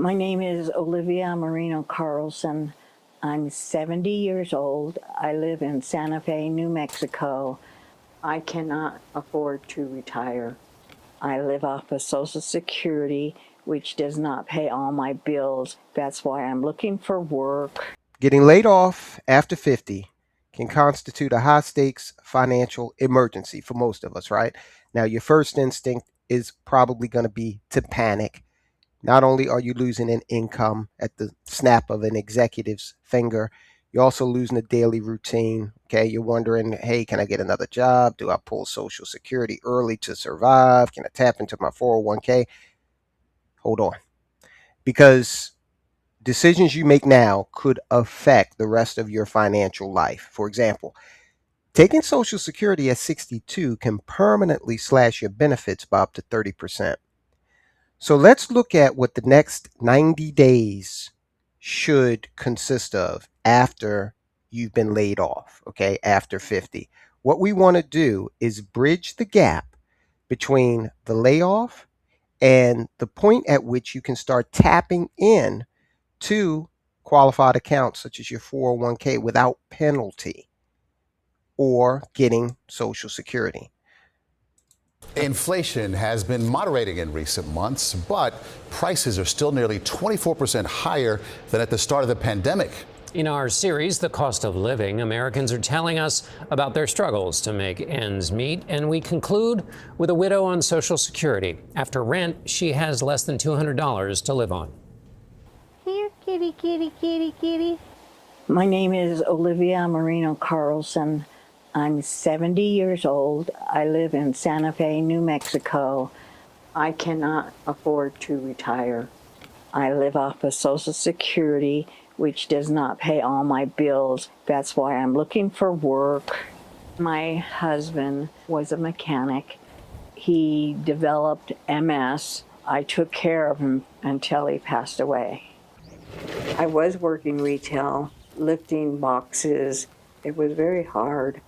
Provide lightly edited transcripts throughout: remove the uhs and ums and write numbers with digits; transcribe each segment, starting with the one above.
My name is Olivia Marino Carlson. I'm 70 years old. I live in Santa Fe, New Mexico. I cannot afford to retire. I live off of Social Security, which does not pay all my bills. That's why I'm looking for work. Getting laid off after 50 can constitute a high stakes financial emergency for most of us, right? Now, your first instinct is probably going to be to panic. Not only are you losing an income at the snap of an executive's finger, you're also losing a daily routine. Okay, you're wondering, hey, can I get another job? Do I pull Social Security early to survive? Can I tap into my 401k? Hold on. Because decisions you make now could affect the rest of your financial life. For example, taking Social Security at 62 can permanently slash your benefits by up to 30%. So let's look at what the next 90 days should consist of after you've been laid off, okay, after 50. What we want to do is bridge the gap between the layoff and the point at which you can start tapping in to qualified accounts such as your 401k without penalty or getting Social Security. Inflation has been moderating in recent months, but prices are still nearly 24% higher than at the start of the pandemic. In our series, The Cost of Living, Americans are telling us about their struggles to make ends meet, and we conclude with a widow on Social Security. After rent, she has less than $200 to live on. Here, kitty, kitty, kitty, kitty. My name is Olivia Marino Carlson. I'm 70 years old. I live in Santa Fe, New Mexico. I cannot afford to retire. I live off of Social Security, which does not pay all my bills. That's why I'm looking for work. My husband was a mechanic. He developed MS. I took care of him until he passed away. I was working retail, lifting boxes. It was very hard.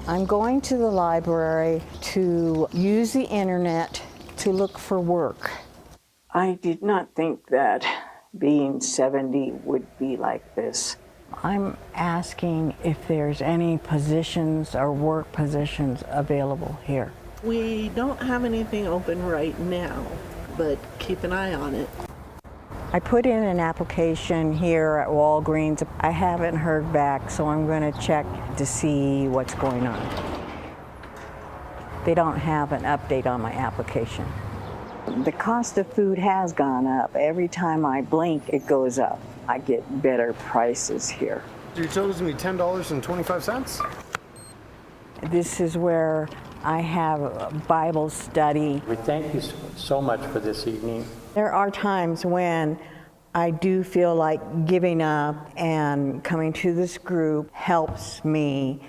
I'm going to the library to use the internet to look for work. I did not think that being 70 would be like this. I'm asking if there's any positions or work positions available here. We don't have anything open right now, but keep an eye on it. I put in an application here at Walgreens. I haven't heard back, so I'm going to check to see what's going on. They don't have an update on my application. The cost of food has gone up. Every time I blink, it goes up. I get better prices here. You told me $10.25? This is where I have a Bible study. We thank you so much for this evening. There are times when I do feel like giving up, and coming to this group helps me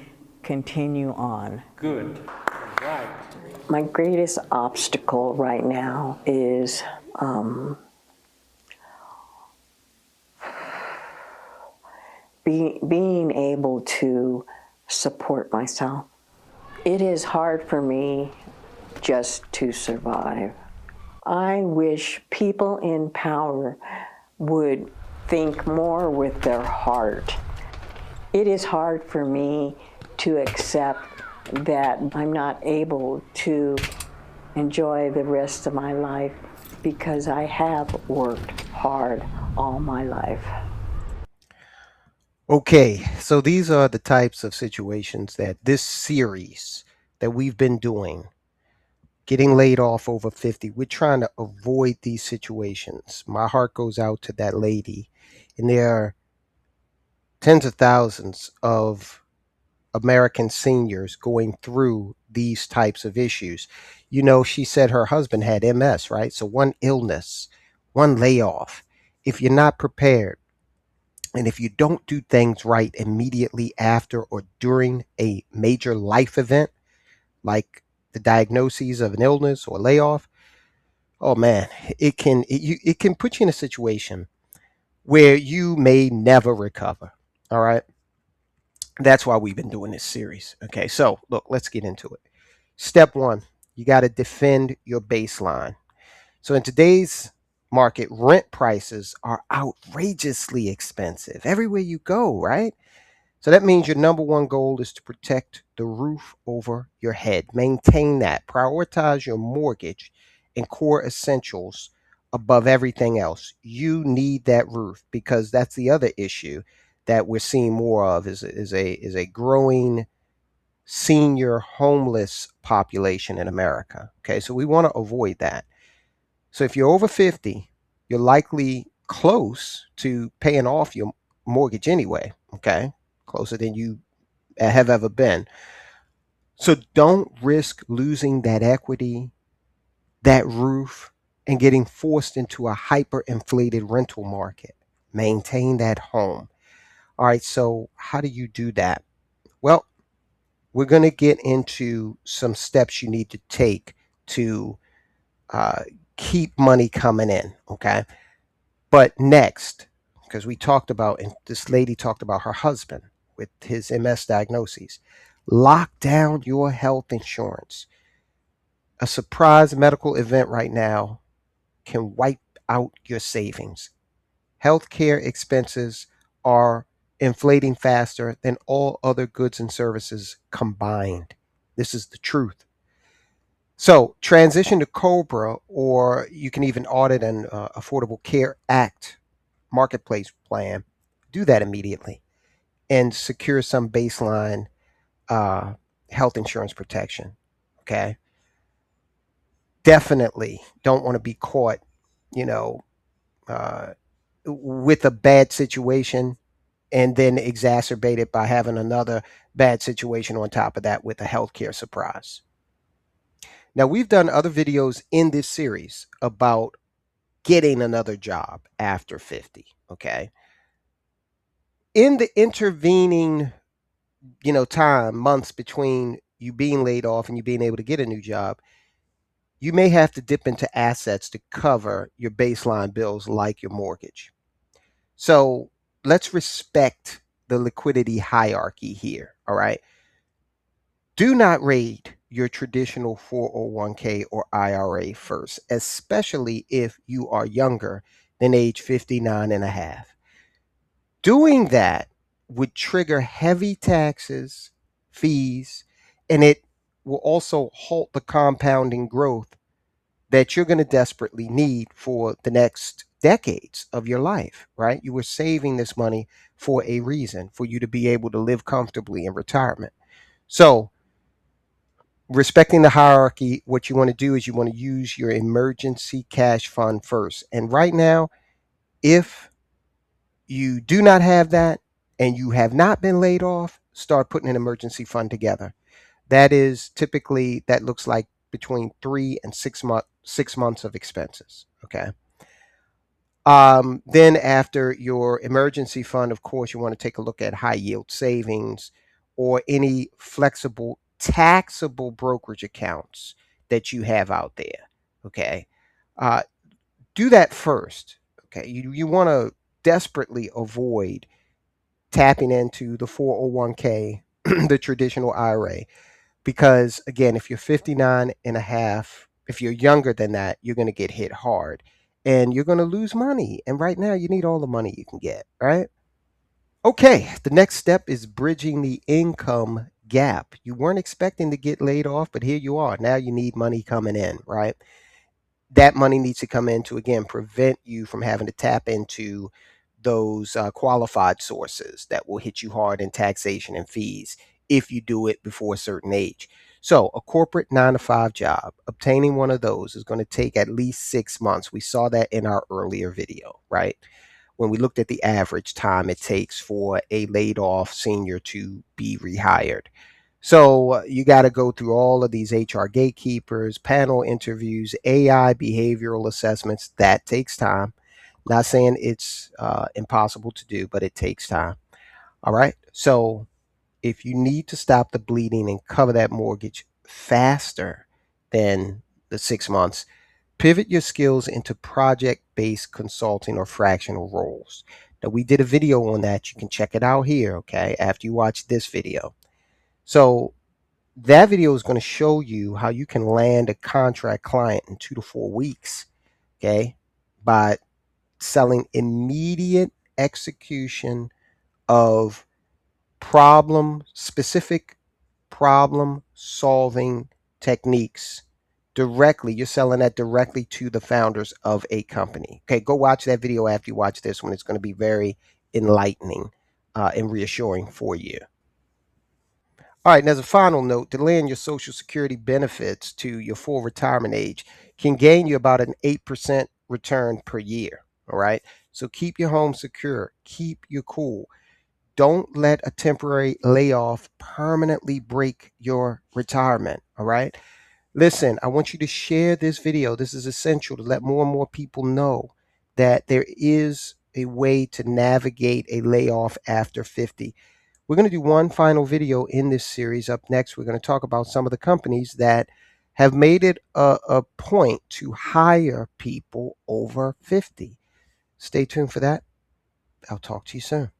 continue on. Good. Right. My greatest obstacle right now is being able to support myself. It is hard for me just to survive. I wish people in power would think more with their heart. It is hard for me to accept that I'm not able to enjoy the rest of my life because I have worked hard all my life. Okay, so these are the types of situations that this series that we've been doing, getting laid off over 50, we're trying to avoid these situations. My heart goes out to that lady, and there are tens of thousands of American seniors going through these types of issues. You know, she said her husband had MS, right? So one illness, one layoff. If you're not prepared, and if you don't do things right immediately after or during a major life event, like the diagnoses of an illness or layoff, oh man, it can put you in a situation where you may never recover. All right. That's why we've been doing this series. Okay, so look, let's get into it. Step one, you got to defend your baseline. So in today's market rent prices are outrageously expensive everywhere you go, right? So that means your number one goal is to protect the roof over your head. Maintain that. Prioritize your mortgage and core essentials above everything else. You need that roof, because that's the other issue that we're seeing more of is a growing senior homeless population in America. Okay, so we want to avoid that. So if you're over 50, you're likely close to paying off your mortgage anyway. Okay, closer than you have ever been. So don't risk losing that equity, that roof, and getting forced into a hyperinflated rental market. Maintain that home. All right, so how do you do that? Well, we're going to get into some steps you need to take to uh, keep money coming in. Okay. But next, because we talked about, and this lady talked about her husband with his MS diagnoses, lock down your health insurance. A surprise medical event right now can wipe out your savings. Healthcare expenses are inflating faster than all other goods and services combined. This is the truth. So transition to Cobra, or you can even audit an Affordable Care Act marketplace plan. Do that immediately and secure some baseline uh, health insurance protection. Okay. Definitely don't want to be caught, you know, uh, with a bad situation and then exacerbated by having another bad situation on top of that with a healthcare surprise. Now, we've done other videos in this series about getting another job after 50. Okay. In the intervening, time, months between you being laid off and you being able to get a new job, you may have to dip into assets to cover your baseline bills like your mortgage. So let's respect the liquidity hierarchy here. All right. Do not raid your traditional 401k or IRA first, especially if you are younger than age 59 and a half. Doing that would trigger heavy taxes, fees, and it will also halt the compounding growth that you're going to desperately need for the next decades of your life, right? You were saving this money for a reason, for you to be able to live comfortably in retirement. So, respecting the hierarchy, what you want to do is you want to use your emergency cash fund first. And right now, if you do not have that and you have not been laid off, start putting an emergency fund together. That is typically, that looks like between 3 and 6 months of expenses. Okay. Then after your emergency fund, of course, you want to take a look at high yield savings or any flexible taxable brokerage accounts that you have out there. Okay. Uh, do that first. Okay. You want to desperately avoid tapping into the 401k, the traditional IRA, because again, if you're 59 and a half, if you're younger than that, you're going to get hit hard and you're going to lose money. And right now, you need all the money you can get, right? Okay, the next step is bridging the income gap. You weren't expecting to get laid off, but here you are. Now you need money coming in, right? That money needs to come in to, again, prevent you from having to tap into those qualified sources that will hit you hard in taxation and fees if you do it before a certain age. So a corporate 9 to 5 job, obtaining one of those is going to take at least 6 months. We saw that in our earlier video, right? When we looked at the average time it takes for a laid off senior to be rehired. So you got to go through all of these HR gatekeepers, panel interviews, AI behavioral assessments. That takes time. Not saying it's impossible to do, but it takes time. All right. So if you need to stop the bleeding and cover that mortgage faster than the 6 months, pivot your skills into project-based consulting or fractional roles. Now, we did a video on that. You can check it out here, okay, after you watch this video. So that video is going to show you how you can land a contract client in 2 to 4 weeks, okay? by selling immediate execution of specific problem solving techniques directly. You're selling that directly to the founders of a company. Okay, go watch that video after you watch this one. It's going to be very enlightening and reassuring for you. All right, and as a final note, delaying your Social Security benefits to your full retirement age can gain you about an 8% return per year. All right, so keep your home secure, keep your cool. Don't let a temporary layoff permanently break your retirement. All right. Listen, I want you to share this video. This is essential to let more and more people know that there is a way to navigate a layoff after 50. We're going to do one final video in this series. Up next, we're going to talk about some of the companies that have made it a point to hire people over 50. Stay tuned for that. I'll talk to you soon.